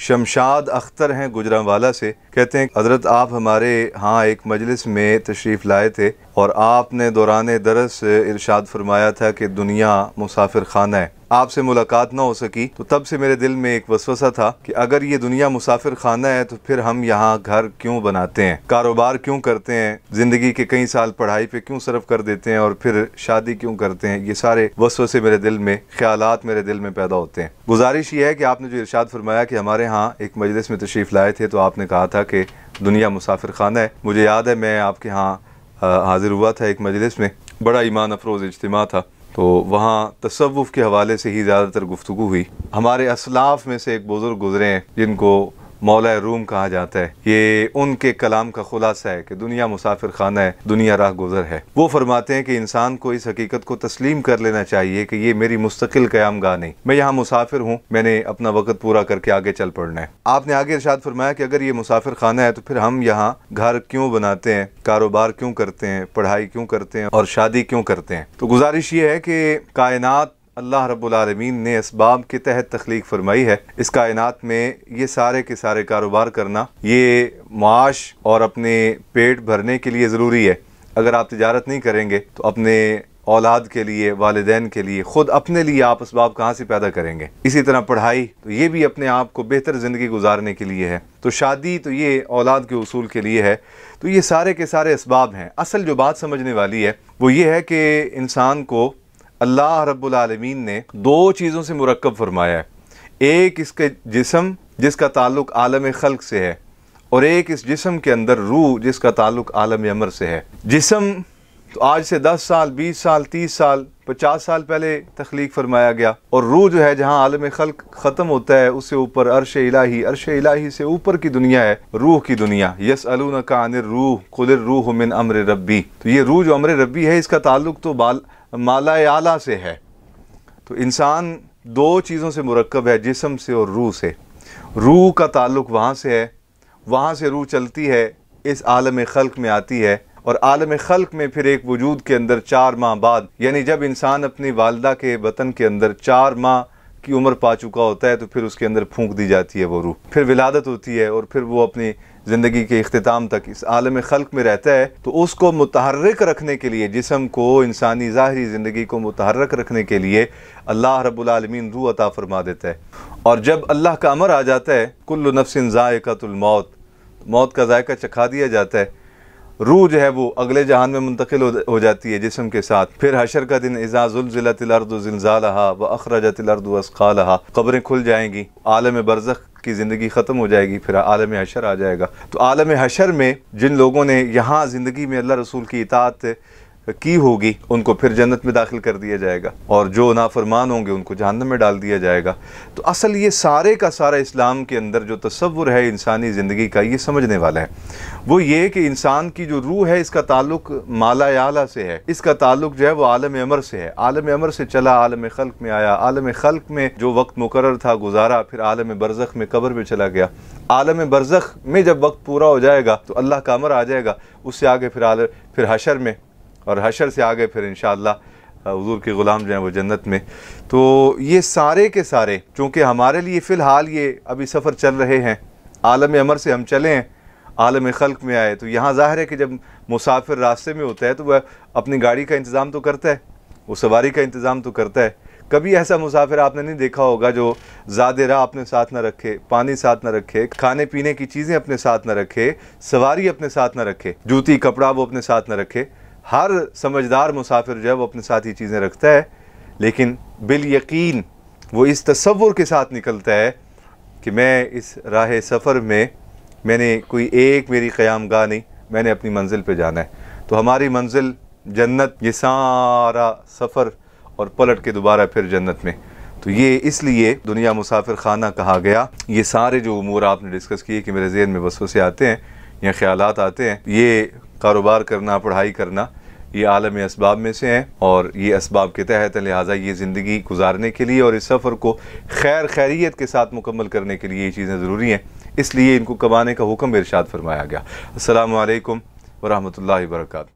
شمشاد اختر ہیں گجرانوالا سے، کہتے ہیں حضرت آپ ہمارے ہاں ایک مجلس میں تشریف لائے تھے اور آپ نے دوران درس ارشاد فرمایا تھا کہ دنیا مسافر خانہ ہے۔ آپ سے ملاقات نہ ہو سکی تو تب سے میرے دل میں ایک وسوسہ تھا کہ اگر یہ دنیا مسافر خانہ ہے تو پھر ہم یہاں گھر کیوں بناتے ہیں، کاروبار کیوں کرتے ہیں، زندگی کے کئی سال پڑھائی پہ کیوں صرف کر دیتے ہیں اور پھر شادی کیوں کرتے ہیں۔ یہ سارے وسوسے میرے دل میں، خیالات میرے دل میں پیدا ہوتے ہیں۔ گزارش یہ ہے کہ آپ نے جو ارشاد فرمایا کہ ہمارے ہاں ایک مجلس میں تشریف لائے تھے تو آپ نے کہا تھا کہ دنیا مسافر خانہ ہے، مجھے یاد ہے میں آپ کے ہاں حاضر ہوا تھا ایک مجلس میں، بڑا ایمان افروز اجتماع تھا، تو وہاں تصوف کے حوالے سے ہی زیادہ تر گفتگو ہوئی۔ ہمارے اسلاف میں سے ایک بزرگ گزرے ہیں جن کو مولا روم کہا جاتا ہے، یہ ان کے کلام کا خلاصہ ہے کہ دنیا مسافر خانہ ہے، دنیا راہ گزر ہے۔ وہ فرماتے ہیں کہ انسان کو اس حقیقت کو تسلیم کر لینا چاہیے کہ یہ میری مستقل قیام گاہ نہیں، میں یہاں مسافر ہوں، میں نے اپنا وقت پورا کر کے آگے چل پڑنا ہے۔ آپ نے آگے ارشاد فرمایا کہ اگر یہ مسافر خانہ ہے تو پھر ہم یہاں گھر کیوں بناتے ہیں، کاروبار کیوں کرتے ہیں، پڑھائی کیوں کرتے ہیں اور شادی کیوں کرتے ہیں۔ تو گزارش یہ ہے کہ کائنات اللہ رب العالمین نے اسباب کے تحت تخلیق فرمائی ہے۔ اس کائنات میں یہ سارے کے سارے کاروبار کرنا یہ معاش اور اپنے پیٹ بھرنے کے لیے ضروری ہے۔ اگر آپ تجارت نہیں کریں گے تو اپنے اولاد کے لیے، والدین کے لیے، خود اپنے لیے آپ اسباب کہاں سے پیدا کریں گے۔ اسی طرح پڑھائی تو یہ بھی اپنے آپ کو بہتر زندگی گزارنے کے لیے ہے، تو شادی تو یہ اولاد کے حصول کے لیے ہے۔ تو یہ سارے کے سارے اسباب ہیں۔ اصل جو بات سمجھنے والی ہے وہ یہ ہے کہ انسان کو اللہ رب العالمین نے دو چیزوں سے مرکب فرمایا ہے، ایک اس کے جسم جس کا تعلق عالم خلق سے ہے، اور ایک اس جسم کے اندر روح جس کا تعلق عالم امر سے ہے۔ جسم تو آج سے 10 سال، 20 سال، 30 سال، 50 سال پہلے تخلیق فرمایا گیا، اور روح جو ہے جہاں عالم خلق ختم ہوتا ہے اس سے اوپر عرش الہی، عرش الہی سے اوپر کی دنیا ہے روح کی دنیا۔ یسألونک عن الروح قل الروح من امر ربی، تو یہ روح جو امر ربی ہے اس کا تعلق تو مالا اعلیٰ سے ہے۔ تو انسان دو چیزوں سے مرکب ہے، جسم سے اور روح سے۔ روح کا تعلق وہاں سے ہے، وہاں سے روح چلتی ہے، اس عالم خلق میں آتی ہے، اور عالم خلق میں پھر ایک وجود کے اندر 4 ماہ بعد، یعنی جب انسان اپنی والدہ کے بطن کے اندر 4 ماہ کی عمر پا چکا ہوتا ہے تو پھر اس کے اندر پھونک دی جاتی ہے وہ روح، پھر ولادت ہوتی ہے، اور پھر وہ اپنی زندگی کے اختتام تک اس عالم خلق میں رہتا ہے۔ تو اس کو متحرک رکھنے کے لیے، جسم کو، انسانی ظاہری زندگی کو متحرک رکھنے کے لیے اللہ رب العالمین روح عطا فرما دیتا ہے۔ اور جب اللہ کا امر آ جاتا ہے کل نفس ذائقۃ الموت، موت کا ذائقہ چکھا دیا جاتا ہے، روح جو ہے وہ اگلے جہان میں منتقل ہو جاتی ہے جسم کے ساتھ۔ پھر حشر کا دن اذا زلزلت الارض زلزالہا واخرجت الارض اثقالہا، قبریں کھل جائیں گی، عالم برزخ کی زندگی ختم ہو جائے گی، پھر عالم حشر آ جائے گا۔ تو عالم حشر میں جن لوگوں نے یہاں زندگی میں اللہ رسول کی اطاعت کی ہوگی ان کو پھر جنت میں داخل کر دیا جائے گا، اور جو نافرمان ہوں گے ان کو جہنم میں ڈال دیا جائے گا۔ تو اصل یہ سارے کا سارا اسلام کے اندر جو تصور ہے انسانی زندگی کا، یہ سمجھنے والا ہے وہ یہ کہ انسان کی جو روح ہے اس کا تعلق مالا اعلیٰ سے ہے، اس کا تعلق جو ہے وہ عالم امر سے ہے۔ عالم امر سے چلا، عالم خلق میں آیا، عالم خلق میں جو وقت مقرر تھا گزارا، پھر عالم برزخ میں قبر میں چلا گیا۔ عالم برزخ میں جب وقت پورا ہو جائے گا تو اللہ کا امر آ جائے گا، اس سے آگے پھر حشر میں، اور حشر سے آگے پھر انشاءاللہ حضور کے غلام جو ہیں وہ جنت میں۔ تو یہ سارے کے سارے چونکہ ہمارے لیے فی الحال یہ ابھی سفر چل رہے ہیں، عالم امر سے ہم چلے ہیں، عالم خلق میں آئے، تو یہاں ظاہر ہے کہ جب مسافر راستے میں ہوتا ہے تو وہ اپنی گاڑی کا انتظام تو کرتا ہے، وہ سواری کا انتظام تو کرتا ہے۔ کبھی ایسا مسافر آپ نے نہیں دیکھا ہوگا جو زاد راہ اپنے ساتھ نہ رکھے، پانی ساتھ نہ رکھے، کھانے پینے کی چیزیں اپنے ساتھ نہ رکھے، سواری اپنے ساتھ نہ رکھے، جوتی کپڑا وہ اپنے ساتھ نہ رکھے۔ ہر سمجھدار مسافر جو ہے وہ اپنے ساتھ یہ چیزیں رکھتا ہے، لیکن بالیقین وہ اس تصور کے ساتھ نکلتا ہے کہ میں اس راہ سفر میں نے کوئی ایک میری قیام گاہ نہیں، میں نے اپنی منزل پہ جانا ہے۔ تو ہماری منزل جنت، یہ سارا سفر اور پلٹ کے دوبارہ پھر جنت میں۔ تو یہ اس لیے دنیا مسافر خانہ کہا گیا۔ یہ سارے جو امور آپ نے ڈسکس کیے کہ میرے ذہن میں وسوسے آتے ہیں یا خیالات آتے ہیں، یہ کاروبار کرنا، پڑھائی کرنا، یہ عالم اسباب میں سے ہیں، اور یہ اسباب کے تحت ہے، لہٰذا یہ زندگی گزارنے کے لیے اور اس سفر کو خیریت کے ساتھ مکمل کرنے کے لیے یہ چیزیں ضروری ہیں، اس لیے ان کو کمانے کا حکم ارشاد فرمایا گیا۔ السلام علیکم ورحمۃ اللہ وبرکاتہ۔